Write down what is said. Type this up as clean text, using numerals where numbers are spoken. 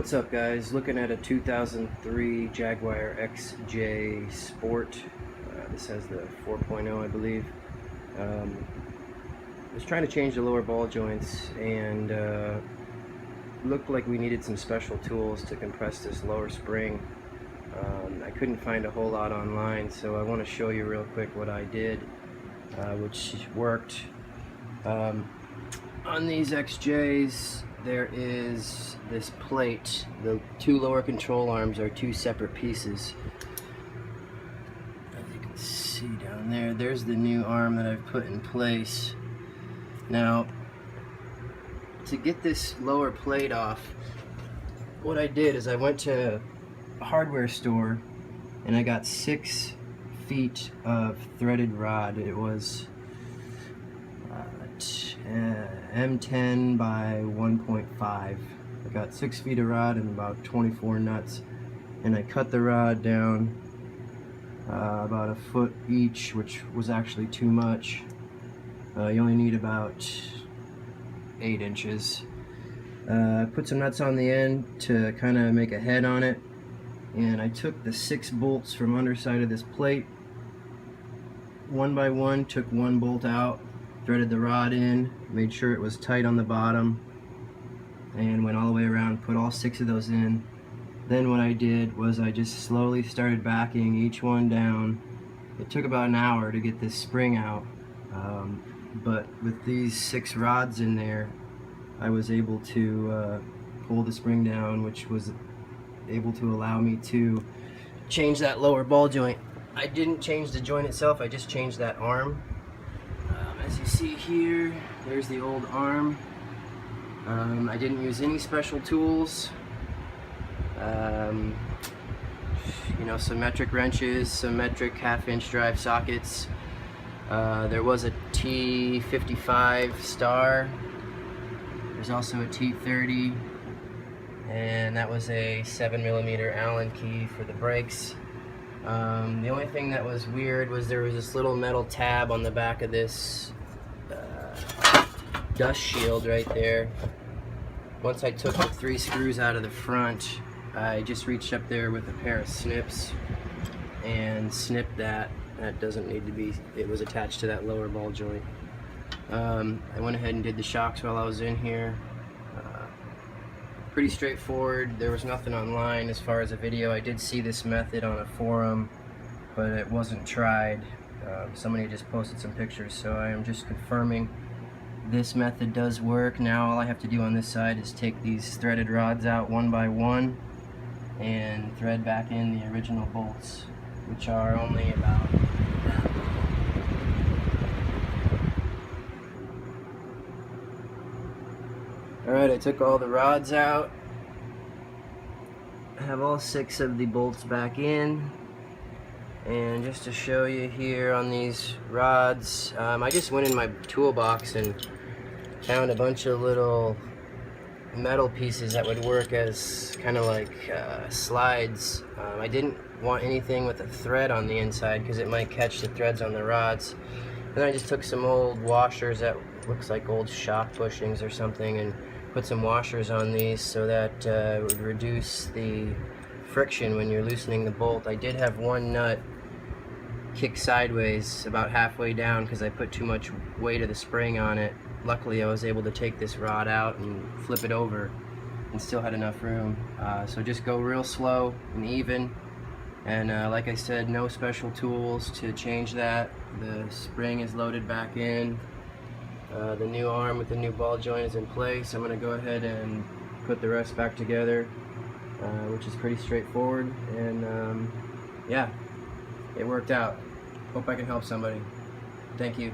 What's up, guys? Looking at a 2003 Jaguar XJ Sport. This has the 4.0, I believe. I was trying to change the lower ball joints, and looked like we needed some special tools to compress this lower spring. I couldn't find a whole lot online, so I want to show you real quick what I did, which worked. On these XJs, there is this plate. The two lower control arms are two separate pieces. As you can see down there, there's the new arm that I've put in place. Now, to get this lower plate off, what I did is I went to a hardware store and I got 6 feet of threaded rod. It was M10 by 1.5. I got 6 feet of rod and about 24 nuts, and I cut the rod down about a foot each, which was actually too much. You only need about 8 inches. I put some nuts on the end to kind of make a head on it, and I took the 6 bolts from underside of this plate one by one, took one bolt out, threaded the rod in, made sure it was tight on the bottom, and went all the way around, put all 6 of those in. Then what I did was I just slowly started backing each one down. It took about an hour to get this spring out, but with these 6 rods in there, I was able to pull the spring down, which was able to allow me to change that lower ball joint. I didn't change the joint itself, I just changed that arm. As you see here, there's the old arm. I didn't use any special tools. You know, symmetric wrenches, symmetric 1/2-inch drive sockets. There was a T55 star. There's also a T30, and that was a 7mm Allen key for the brakes. The only thing that was weird was there was this little metal tab on the back of this dust shield right there. Once I took the 3 screws out of the front, I just reached up there with a pair of snips and snipped that. That doesn't need to be, it was attached to that lower ball joint. I went ahead and did the shocks while I was in here. Pretty straightforward. There was nothing online as far as a video. I did see this method on a forum, but it wasn't tried. Somebody just posted some pictures, so I am just confirming this method does work. Now all I have to do on this side is take these threaded rods out one by one and thread back in the original bolts, which are only about that long. Alright, I took all the rods out. I have all 6 of the bolts back in. And just to show you here on these rods, I just went in my toolbox and found a bunch of little metal pieces that would work as kind of like slides. I didn't want anything with a thread on the inside because it might catch the threads on the rods. Then I just took some old washers that looks like old shock bushings or something and put some washers on these so that it would reduce the friction when you're loosening the bolt. I did have one nut kick sideways about halfway down because I put too much weight of the spring on it. Luckily I was able to take this rod out and flip it over and still had enough room. So just go real slow and even, and like I said, no special tools to change that. The spring is loaded back in. The new arm with the new ball joint is in place. I'm going to go ahead and put the rest back together, which is pretty straightforward, and yeah, it worked out. Hope I can help somebody. Thank you.